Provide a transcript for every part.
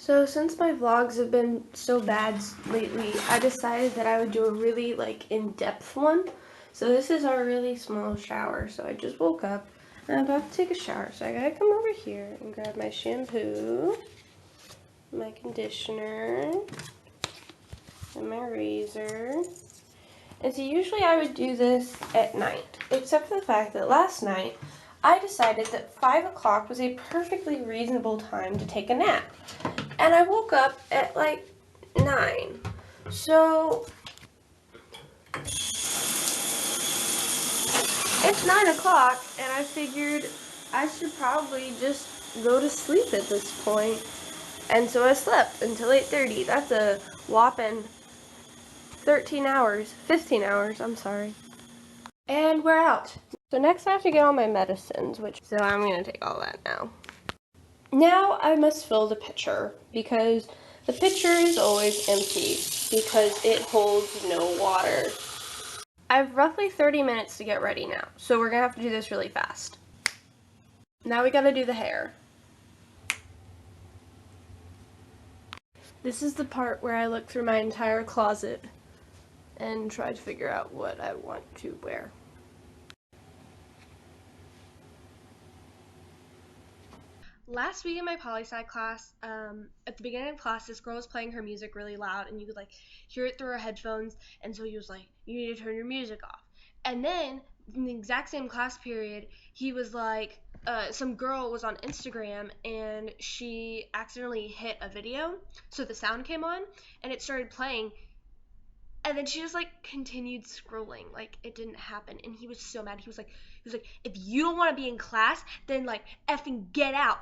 So since my vlogs have been so bad lately, I decided that I would do a really in-depth one. So this is our really small shower. So I just woke up and I'm about to take a shower. So I gotta come over here and grab my shampoo, my conditioner, and my razor. And so usually I would do this at night, except for the fact that last night I decided that 5 o'clock was a perfectly reasonable time to take a nap. And I woke up at 9. So it's 9 o'clock, and I figured I should probably just go to sleep at this point. And so I slept until 8:30. That's a whopping 13 hours, 15 hours, I'm sorry. And we're out. So next I have to get all my medicines, so I'm going to take all that now. Now I must fill the pitcher, because the pitcher is always empty, because it holds no water. I have roughly 30 minutes to get ready now, so we're going to have to do this really fast. Now we got to do the hair. This is the part where I look through my entire closet and try to figure out what I want to wear. Last week in my poli-sci class, at the beginning of class, this girl was playing her music really loud, and you could hear it through her headphones, and so he was like, you need to turn your music off. And then, in the exact same class period, he was like, some girl was on Instagram, and she accidentally hit a video, so the sound came on, and it started playing, and then she just continued scrolling like it didn't happen, and he was so mad. He was like, if you don't want to be in class, then effing get out.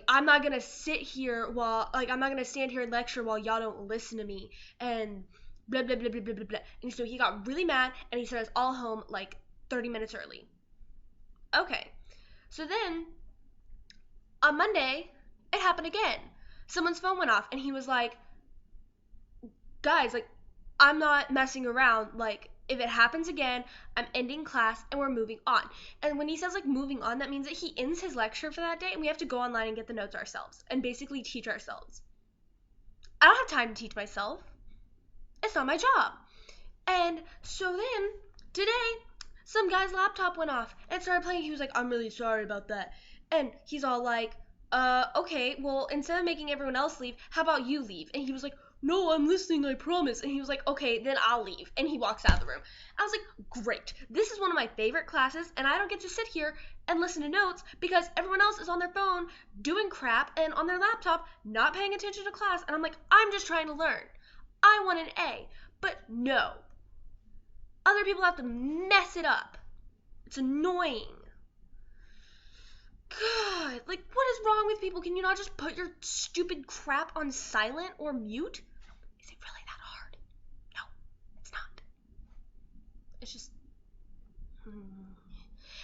I'm not gonna sit here while I'm not gonna stand here and lecture while y'all don't listen to me, and blah blah blah blah blah blah blah. And so he got really mad, and he sent us all home 30 minutes early. Okay, so then on Monday it happened again. Someone's phone went off, and he was like, guys, I'm not messing around. If it happens again, I'm ending class and we're moving on. And when he says moving on, that means that he ends his lecture for that day and we have to go online and get the notes ourselves and basically teach ourselves. I don't have time to teach myself. It's not my job. And so then today, some guy's laptop went off and started playing. He was like, I'm really sorry about that. And he's all like, okay, well, instead of making everyone else leave, how about you leave? And he was like, no, I'm listening, I promise. And he was like, okay, then I'll leave. And he walks out of the room. I was like, great. This is one of my favorite classes, and I don't get to sit here and listen to notes because everyone else is on their phone doing crap and on their laptop not paying attention to class. And I'm like, I'm just trying to learn. I want an A. But no. Other people have to mess it up. It's annoying. God, what is wrong with people? Can you not just put your stupid crap on silent or mute? Is it really that hard? No, it's not. It's just...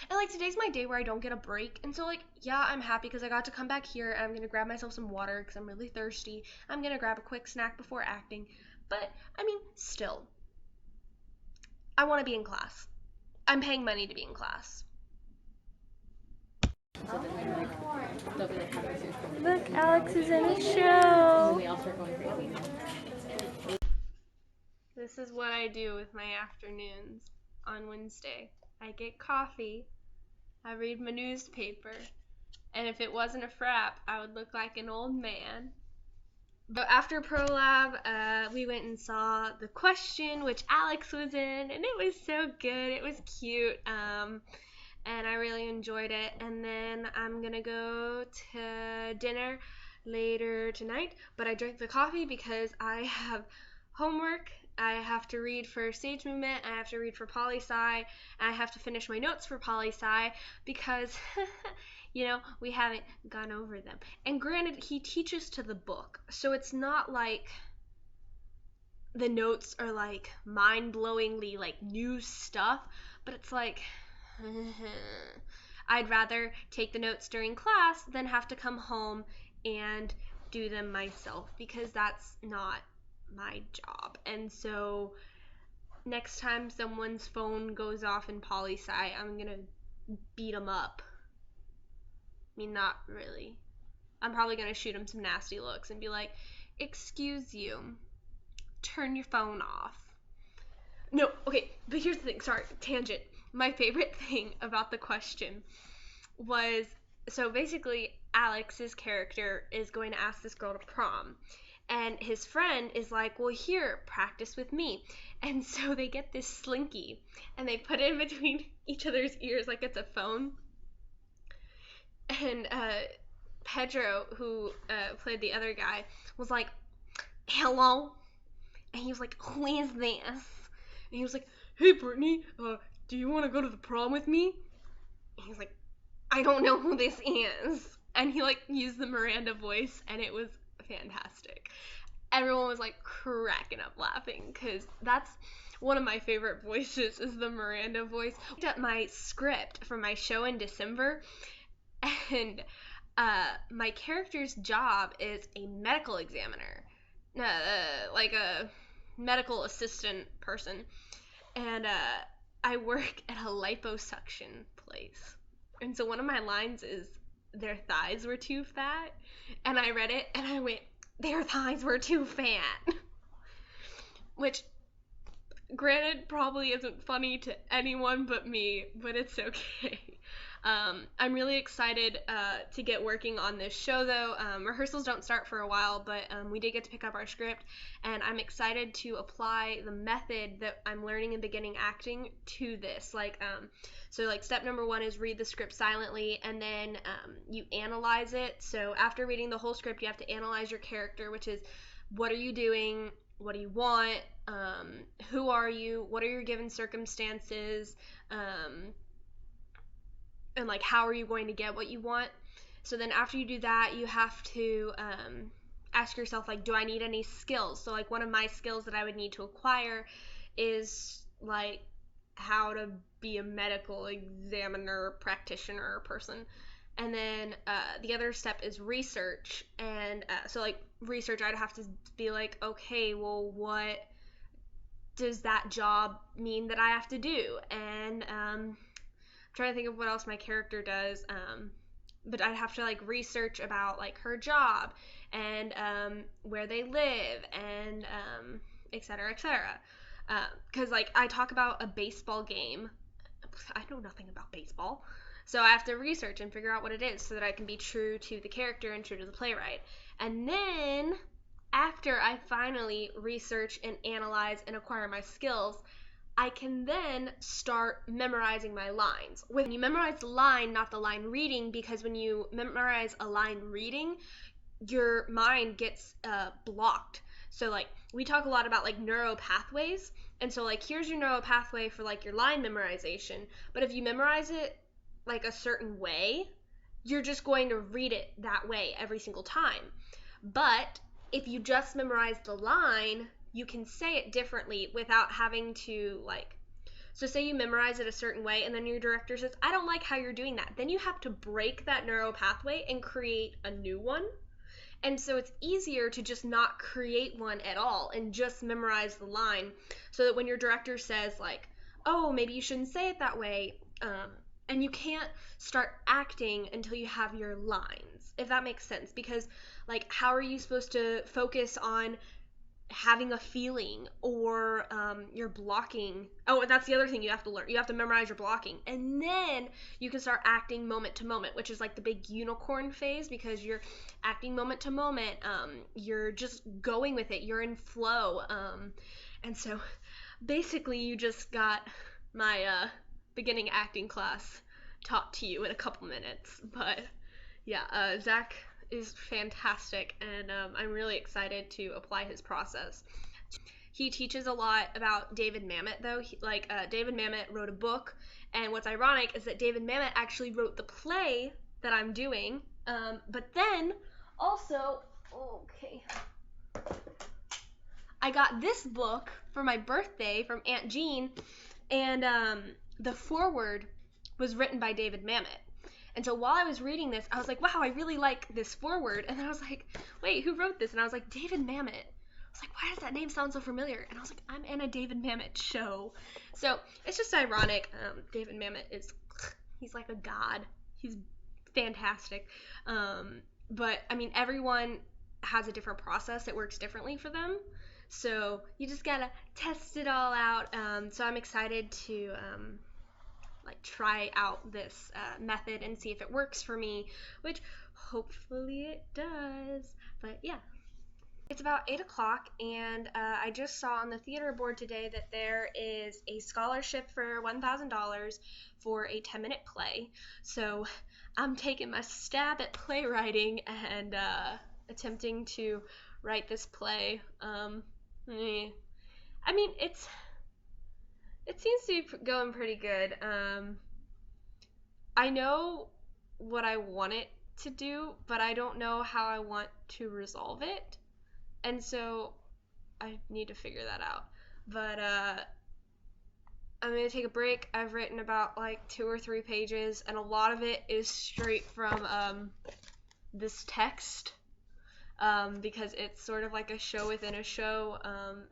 And today's my day where I don't get a break, and so yeah, I'm happy because I got to come back here and I'm gonna grab myself some water because I'm really thirsty. I'm gonna grab a quick snack before acting, but I mean, still, I want to be in class. I'm paying money to be in class. Look, Alex is in a show. This is what I do with my afternoons on Wednesday. I get coffee, I read my newspaper, and if it wasn't a frap, I would look like an old man. But after ProLab, we went and saw The Question, which Alex was in, and it was so good. It was cute. And I really enjoyed it. And then I'm gonna go to dinner later tonight, but I drank the coffee because I have homework. I have to read for Stage Movement, I have to read for Poli-Sci, and I have to finish my notes for Poli-Sci because we haven't gone over them. And granted, he teaches to the book, so it's not like the notes are mind-blowingly new stuff, but it's I'd rather take the notes during class than have to come home and do them myself because that's not my job. And so next time someone's phone goes off in Poli-Sci, I'm gonna beat them up. I mean, not really. I'm probably going to shoot him some nasty looks and be like, excuse you, turn your phone off. No, okay, but here's the thing. Sorry, tangent. My favorite thing about the question was, so basically Alex's character is going to ask this girl to prom, and his friend is like, well, here, practice with me. And so they get this slinky and they put it in between each other's ears like it's a phone. And Pedro, who played the other guy, was like, hello. And he was like, who is this? And he was like, hey, Brittany, do you want to go to the prom with me? And he was like, I don't know who this is. And he like used the Miranda voice, and it was fantastic. Everyone was like cracking up laughing, because that's one of my favorite voices, is the Miranda voice. I picked up my script for my show in December, and my character's job is a medical examiner, like a medical assistant person, and I work at a liposuction place. And so one of my lines is, their thighs were too fat. And I read it and I went, their thighs were too fat. Which, granted, probably isn't funny to anyone but me, but it's okay. I'm really excited to get working on this show, though. Rehearsals don't start for a while, but we did get to pick up our script, and I'm excited to apply the method that I'm learning in beginning acting to this. So step number 1 is read the script silently, and then you analyze it. So after reading the whole script, you have to analyze your character, which is, what are you doing? What do you want? Who are you? What are your given circumstances? And how are you going to get what you want? So then after you do that, you have to ask yourself, do I need any skills? So one of my skills that I would need to acquire is how to be a medical examiner, practitioner person. And then the other step is research. And research, I'd have to be okay, well, what does that job mean that I have to do? And trying to think of what else my character does, but I'd have to research about her job and where they live and etc. Because I talk about a baseball game, I know nothing about baseball, so I have to research and figure out what it is so that I can be true to the character and true to the playwright. And then after I finally research and analyze and acquire my skills, I can then start memorizing my lines. When you memorize the line, not the line reading, because when you memorize a line reading, your mind gets blocked. So we talk a lot about neural pathways, and so here's your neural pathway for your line memorization. But if you memorize it a certain way, you're just going to read it that way every single time. But if you just memorize the line, you can say it differently without having to so say you memorize it a certain way and then your director says, I don't like how you're doing that. Then you have to break that neural pathway and create a new one. And so it's easier to just not create one at all and just memorize the line, so that when your director says oh, maybe you shouldn't say it that way, and you can't start acting until you have your lines, if that makes sense. Because how are you supposed to focus on having a feeling or your blocking? Oh, and that's the other thing you have to learn. You have to memorize your blocking, and then you can start acting moment to moment, which is the big unicorn phase, because you're acting moment to moment. You're just going with it. You're in flow. And so basically you just got my beginning acting class taught to you in a couple minutes. But yeah, Zach is fantastic, and I'm really excited to apply his process. He teaches a lot about David Mamet, though. David Mamet wrote a book, and what's ironic is that David Mamet actually wrote the play that I'm doing, but then also, I got this book for my birthday from Aunt Jean, and the foreword was written by David Mamet. And so while I was reading this, I was like, wow, I really like this foreword. And then I was like, wait, who wrote this? And I was like, David Mamet. I was like, why does that name sound so familiar? And I was like, I'm in a David Mamet show. So it's just ironic. David Mamet he's like a god. He's fantastic. but I mean, everyone has a different process that works differently for them. So you just gotta test it all out. So I'm excited to like try out this method and see if it works for me, which hopefully it does. But yeah, it's about 8 o'clock, and I just saw on the theater board today that there is a scholarship for $1,000 for a 10-minute play. So I'm taking my stab at playwriting and attempting to write this play. I mean, it seems to be going pretty good. I know what I want it to do, but I don't know how I want to resolve it. And so I need to figure that out. But I'm gonna take a break. I've written about like 2 or 3 pages, and a lot of it is straight from this text, because it's sort of like a show within a show.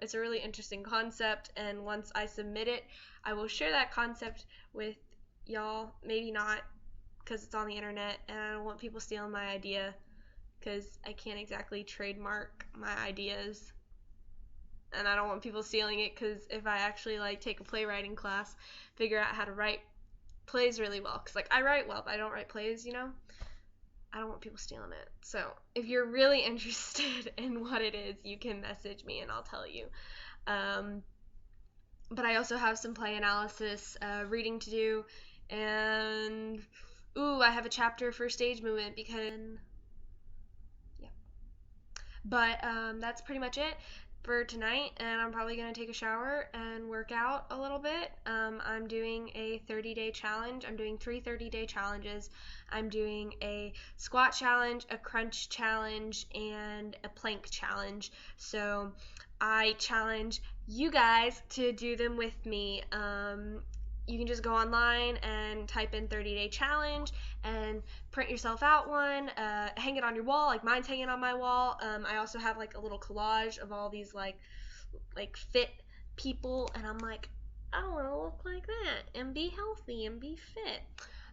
It's a really interesting concept, and once I submit it, I will share that concept with y'all. Maybe not, because it's on the internet, and I don't want people stealing my idea, because I can't exactly trademark my ideas, and I don't want people stealing it, because if I actually like take a playwriting class, figure out how to write plays really well, because like I write well, but I don't write plays, I don't want people stealing it. So if you're really interested in what it is, you can message me and I'll tell you. But I also have some play analysis reading to do, and I have a chapter for stage movement, because yeah. But that's pretty much it for tonight, and I'm probably going to take a shower and work out a little bit. I'm doing a 30-day challenge. I'm doing 3 30-day challenges. I'm doing a squat challenge, a crunch challenge, and a plank challenge. So I challenge you guys to do them with me. You can just go online and type in 30-day challenge and print yourself out one, hang it on your wall, like mine's hanging on my wall. I also have like a little collage of all these like fit people, and I'm like, I want to look like that and be healthy and be fit.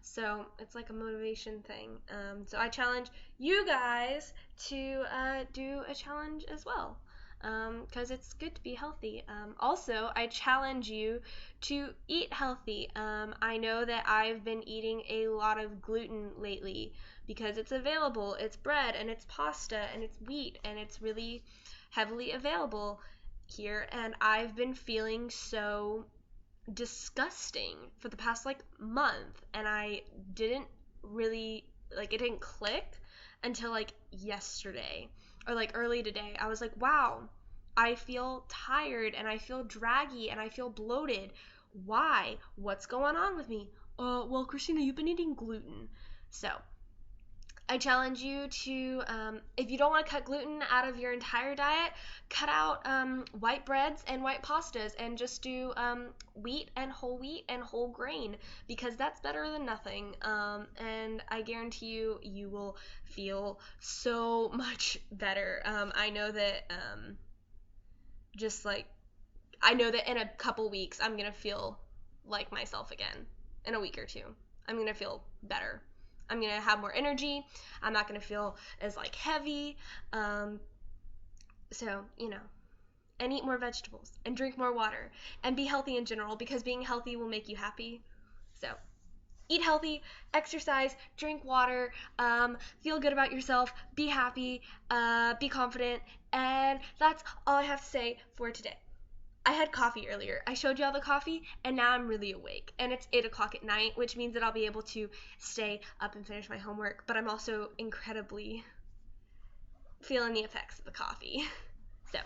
So it's like a motivation thing. So I challenge you guys to do a challenge as well, because it's good to be healthy. Also, I challenge you to eat healthy. I know that I've been eating a lot of gluten lately because it's available. It's bread and it's pasta and it's wheat, and it's really heavily available here, and I've been feeling so disgusting for the past like month, and I didn't really it didn't click until like yesterday or like early today. I was like, wow, I feel tired and I feel draggy and I feel bloated. Why? What's going on with me? Well, Christina, you've been eating gluten. So I challenge you to, if you don't want to cut gluten out of your entire diet, cut out white breads and white pastas and just do wheat and whole grain, because that's better than nothing. And I guarantee you, you will feel so much better. I know that I know that in a couple weeks, I'm going to feel like myself again. In a week or two, I'm going to feel better. I'm going to have more energy. I'm not going to feel as like heavy. So, and eat more vegetables and drink more water and be healthy in general, because being healthy will make you happy. So eat healthy, exercise, drink water, feel good about yourself, be happy, be confident, and that's all I have to say for today. I had coffee earlier. I showed you all the coffee, and now I'm really awake. And it's 8 o'clock at night, which means that I'll be able to stay up and finish my homework. But I'm also incredibly feeling the effects of the coffee. So,